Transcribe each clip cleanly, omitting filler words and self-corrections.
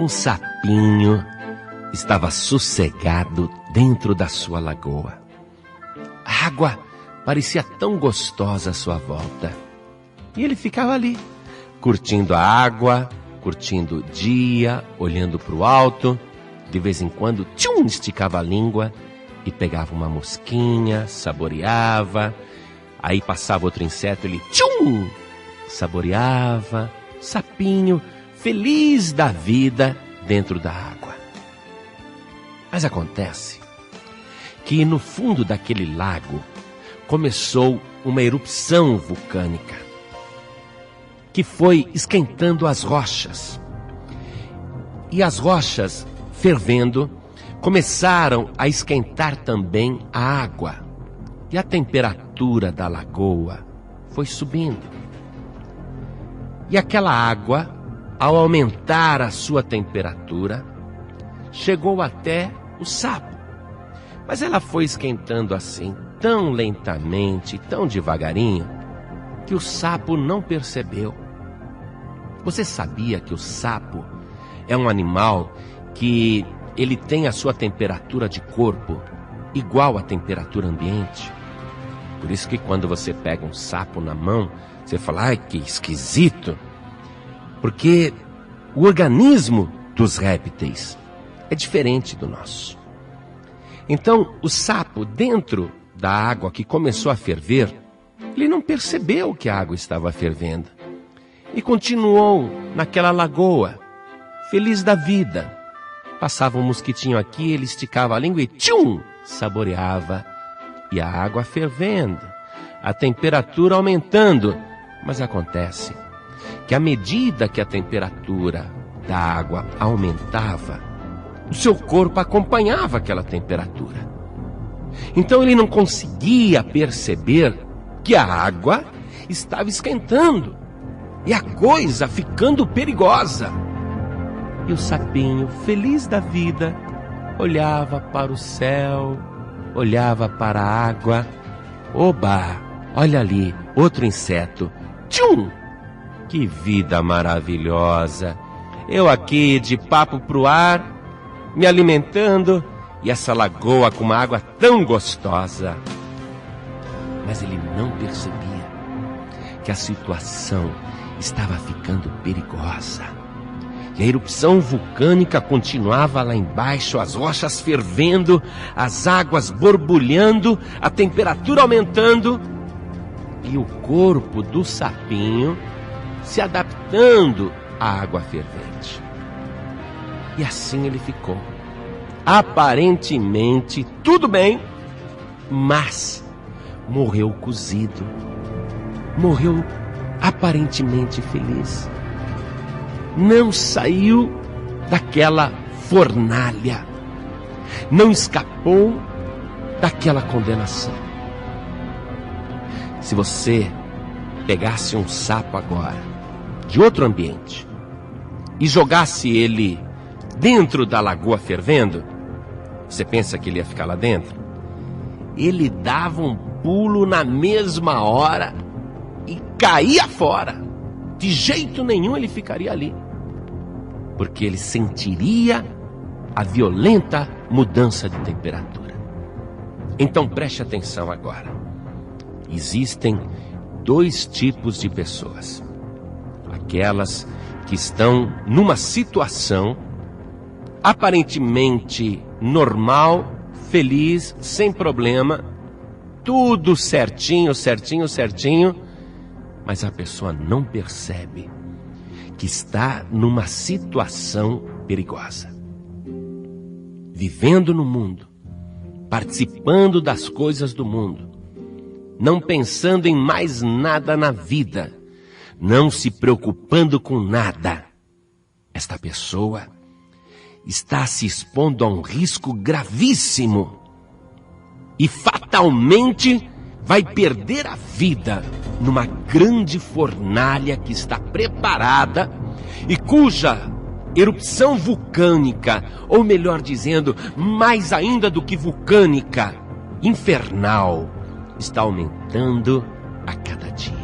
Um sapinho estava sossegado dentro da sua lagoa. A água parecia tão gostosa à sua volta. E ele ficava ali, curtindo a água, curtindo o dia, olhando para o alto. De vez em quando, tchum, esticava a língua e pegava uma mosquinha, saboreava. Aí passava outro inseto, ele tchum, saboreava. Sapinho, feliz da vida dentro da água. Mas acontece que no fundo daquele lago começou uma erupção vulcânica que foi esquentando as rochas. E as rochas, fervendo, começaram a esquentar também a água. E a temperatura da lagoa foi subindo. E aquela água, ao aumentar a sua temperatura, chegou até o sapo. Mas ela foi esquentando assim, tão lentamente, tão devagarinho, que o sapo não percebeu. Você sabia que o sapo é um animal que ele tem a sua temperatura de corpo igual à temperatura ambiente? Por isso que quando você pega um sapo na mão, você fala, ai, que esquisito. Porque o organismo dos répteis é diferente do nosso. Então, o sapo, dentro da água que começou a ferver, ele não percebeu que a água estava fervendo. E continuou naquela lagoa, feliz da vida. Passava um mosquitinho aqui, ele esticava a língua e tchum, saboreava. E a água fervendo, a temperatura aumentando. Mas acontece que à medida que a temperatura da água aumentava, o seu corpo acompanhava aquela temperatura. Então ele não conseguia perceber que a água estava esquentando e a coisa ficando perigosa. E o sapinho, feliz da vida, olhava para o céu, olhava para a água. Oba, olha ali, outro inseto. Tchum! Que vida maravilhosa! Eu aqui de papo pro ar, me alimentando, e essa lagoa com uma água tão gostosa. Mas ele não percebia que a situação estava ficando perigosa. E a erupção vulcânica continuava lá embaixo, as rochas fervendo, as águas borbulhando, a temperatura aumentando, e o corpo do sapinho se adaptando à água fervente. E assim ele ficou. Aparentemente tudo bem, mas morreu cozido. Morreu aparentemente feliz. Não saiu daquela fornalha. Não escapou daquela condenação. Se você pegasse um sapo agora, de outro ambiente, e jogasse ele dentro da lagoa fervendo, você pensa que ele ia ficar lá dentro? Ele dava um pulo na mesma hora e caía fora. De jeito nenhum ele ficaria ali, porque ele sentiria a violenta mudança de temperatura. Então preste atenção agora. Existem dois tipos de pessoas. Aquelas que estão numa situação aparentemente normal, feliz, sem problema, tudo certinho, certinho, certinho, mas a pessoa não percebe que está numa situação perigosa. Vivendo no mundo, participando das coisas do mundo, não pensando em mais nada na vida, não se preocupando com nada. Esta pessoa está se expondo a um risco gravíssimo e fatalmente vai perder a vida numa grande fornalha que está preparada e cuja erupção vulcânica, ou melhor dizendo, mais ainda do que vulcânica, infernal, está aumentando a cada dia.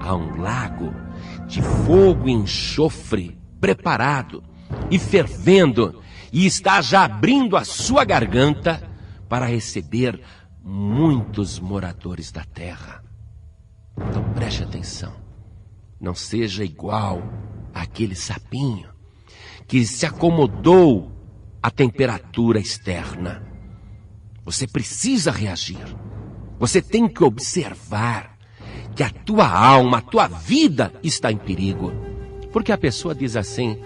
Há um lago de fogo e enxofre preparado e fervendo, e está já abrindo a sua garganta para receber muitos moradores da terra. Então preste atenção, não seja igual àquele sapinho que se acomodou à temperatura externa. Você precisa reagir, você tem que observar que a tua alma, a tua vida está em perigo. Porque a pessoa diz assim: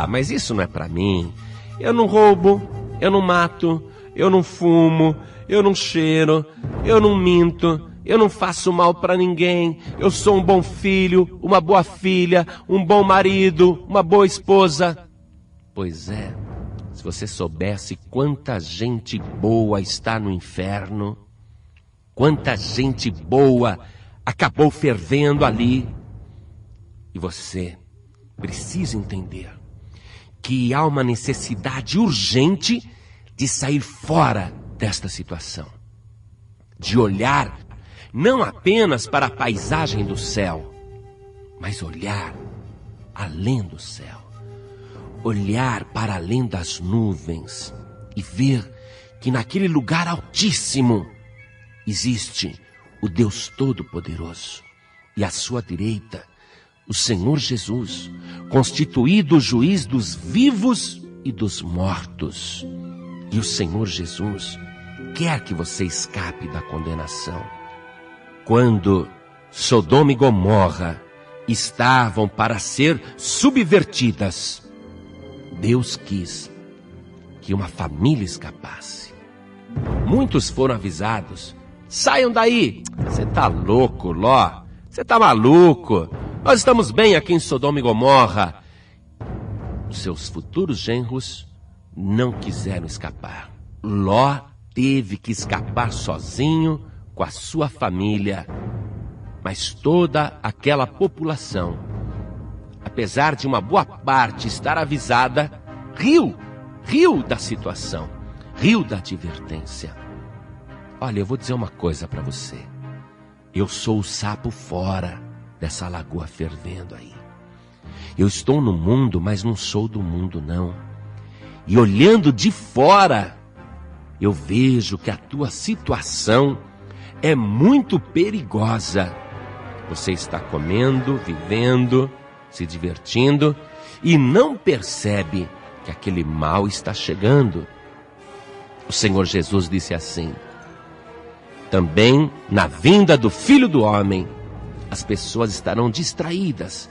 mas isso não é para mim, eu não roubo, eu não mato, eu não fumo, eu não cheiro, eu não minto, eu não faço mal para ninguém, eu sou um bom filho, uma boa filha, um bom marido, uma boa esposa. Pois é, se você soubesse quanta gente boa está no inferno, quanta gente boa acabou fervendo ali. E você precisa entender que há uma necessidade urgente de sair fora desta situação, de olhar não apenas para a paisagem do céu, mas olhar além do céu, olhar para além das nuvens e ver que naquele lugar altíssimo existe o Deus Todo-Poderoso, e à sua direita o Senhor Jesus, constituído juiz dos vivos e dos mortos. E o Senhor Jesus quer que você escape da condenação. Quando Sodoma e Gomorra estavam para ser subvertidas, Deus quis que uma família escapasse. Muitos foram avisados: saiam daí, você está louco, Ló, você está maluco, nós estamos bem aqui em Sodoma e Gomorra. Os seus futuros genros não quiseram escapar. Ló teve que escapar sozinho com a sua família. Mas toda aquela população, apesar de uma boa parte estar avisada, riu da situação, riu da advertência. Olha, eu vou dizer uma coisa para você. Eu sou o sapo fora dessa lagoa fervendo aí. Eu estou no mundo, mas não sou do mundo, não. E olhando de fora, eu vejo que a tua situação é muito perigosa. Você está comendo, vivendo, se divertindo e não percebe que aquele mal está chegando. O Senhor Jesus disse assim: também na vinda do Filho do Homem, as pessoas estarão distraídas,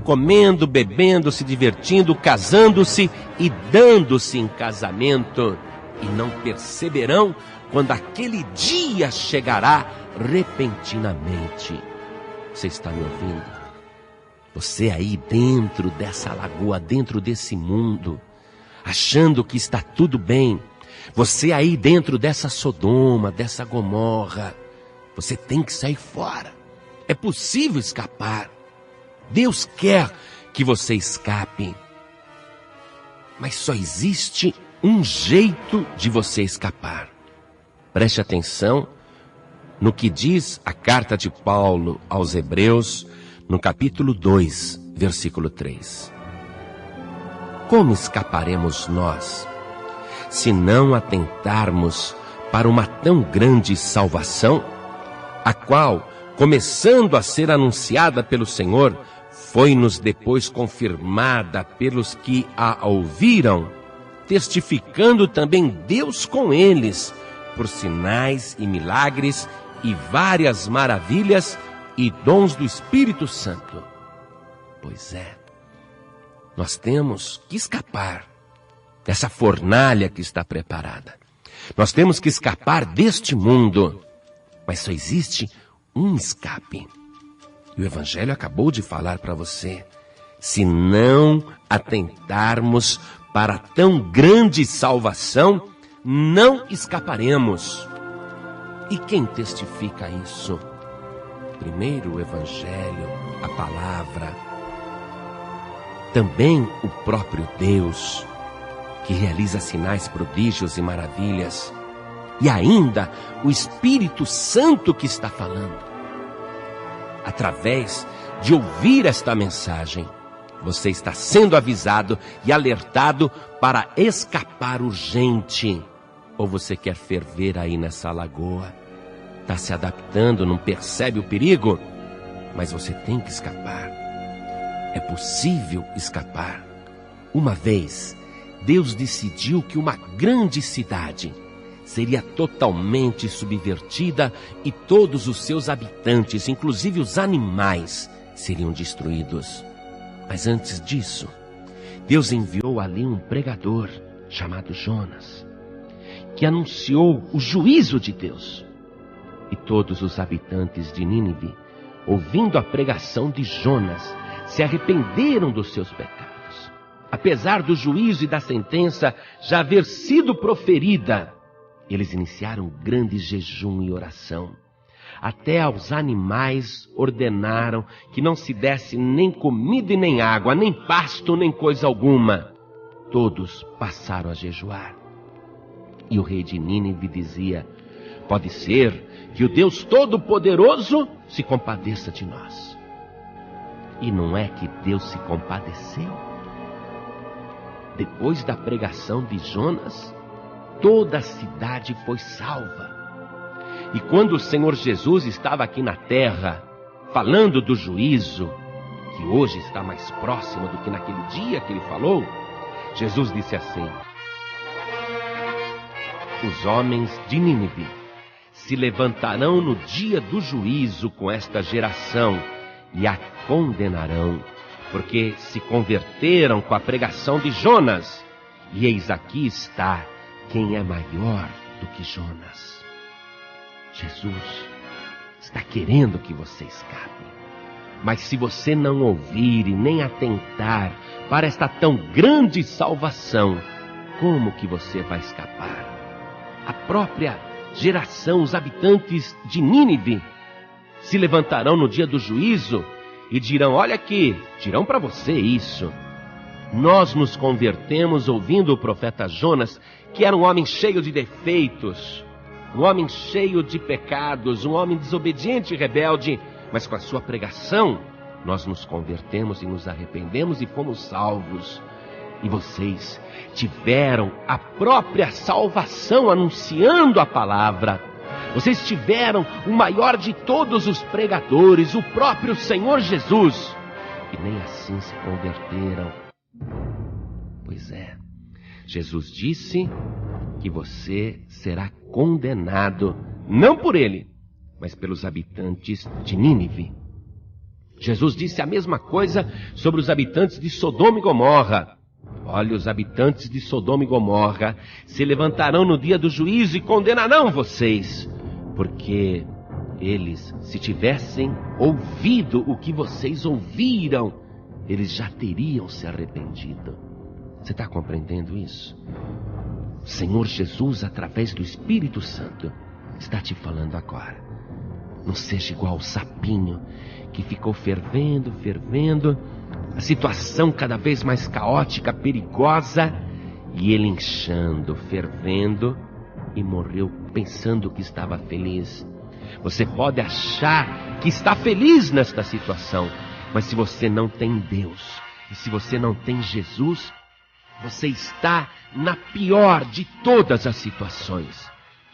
comendo, bebendo, se divertindo, casando-se e dando-se em casamento, e não perceberão quando aquele dia chegará repentinamente. Você está me ouvindo? Você aí dentro dessa lagoa, dentro desse mundo, achando que está tudo bem. Você aí dentro dessa Sodoma, dessa Gomorra, você tem que sair fora. É possível escapar. Deus quer que você escape. Mas só existe um jeito de você escapar. Preste atenção no que diz a carta de Paulo aos Hebreus, no capítulo 2, versículo 3. Como escaparemos nós, se não atentarmos para uma tão grande salvação, a qual, começando a ser anunciada pelo Senhor, foi-nos depois confirmada pelos que a ouviram, testificando também Deus com eles, por sinais e milagres e várias maravilhas e dons do Espírito Santo. Pois é, nós temos que escapar dessa fornalha que está preparada. Nós temos que escapar deste mundo, mas só existe um escape. E o Evangelho acabou de falar para você: se não atentarmos para tão grande salvação, não escaparemos. E quem testifica isso? Primeiro o Evangelho, a palavra, também o próprio Deus, que realiza sinais, prodígios e maravilhas, e ainda o Espírito Santo que está falando. Através de ouvir esta mensagem, Você está sendo avisado e alertado para escapar urgente. Ou você quer ferver aí nessa lagoa? Está se adaptando, não percebe o perigo? Mas você tem que escapar. É possível escapar. Uma vez, Deus decidiu que uma grande cidade seria totalmente subvertida e todos os seus habitantes, inclusive os animais, seriam destruídos. Mas antes disso, Deus enviou ali um pregador chamado Jonas, que anunciou o juízo de Deus. E todos os habitantes de Nínive, ouvindo a pregação de Jonas, se arrependeram dos seus pecados. Apesar do juízo e da sentença já haver sido proferida, eles iniciaram grande jejum e oração. Até aos animais ordenaram que não se desse nem comida e nem água, nem pasto, nem coisa alguma. Todos passaram a jejuar. E o rei de Nínive dizia: pode ser que o Deus Todo-Poderoso se compadeça de nós. E não é que Deus se compadeceu? Depois da pregação de Jonas, toda a cidade foi salva. E quando o Senhor Jesus estava aqui na terra, falando do juízo, que hoje está mais próximo do que naquele dia que ele falou, Jesus disse assim: os homens de Nínive se levantarão no dia do juízo com esta geração e a condenarão, porque se converteram com a pregação de Jonas. E eis aqui está quem é maior do que Jonas. Jesus está querendo que você escape. Mas se você não ouvir e nem atentar para esta tão grande salvação, como que você vai escapar? A própria geração, os habitantes de Nínive, se levantarão no dia do juízo e dirão: olha aqui, dirão para você isso. Nós nos convertemos ouvindo o profeta Jonas, que era um homem cheio de defeitos, um homem cheio de pecados, um homem desobediente e rebelde, mas com a sua pregação, nós nos convertemos e nos arrependemos e fomos salvos. E vocês tiveram a própria salvação anunciando a palavra. Vocês tiveram o maior de todos os pregadores, o próprio Senhor Jesus. E nem assim se converteram. Pois é, Jesus disse que você será condenado, não por ele, mas pelos habitantes de Nínive. Jesus disse a mesma coisa sobre os habitantes de Sodoma e Gomorra. Olha, os habitantes de Sodoma e Gomorra se levantarão no dia do juízo e condenarão vocês, porque eles, se tivessem ouvido o que vocês ouviram, eles já teriam se arrependido. Você está compreendendo isso? O Senhor Jesus, através do Espírito Santo, está te falando agora. Não seja igual o sapinho que ficou fervendo, a situação cada vez mais caótica, perigosa, e ele inchando, fervendo, e morreu pensando que estava feliz. Você pode achar que está feliz nesta situação, mas se você não tem Deus, e se você não tem Jesus, você está na pior de todas as situações.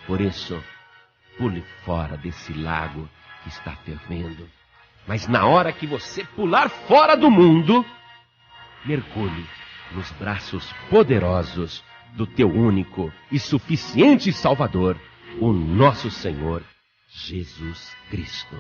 Por isso, pule fora desse lago que está fervendo. Mas na hora que você pular fora do mundo, mergulhe nos braços poderosos do teu único e suficiente Salvador, o nosso Senhor Jesus Cristo.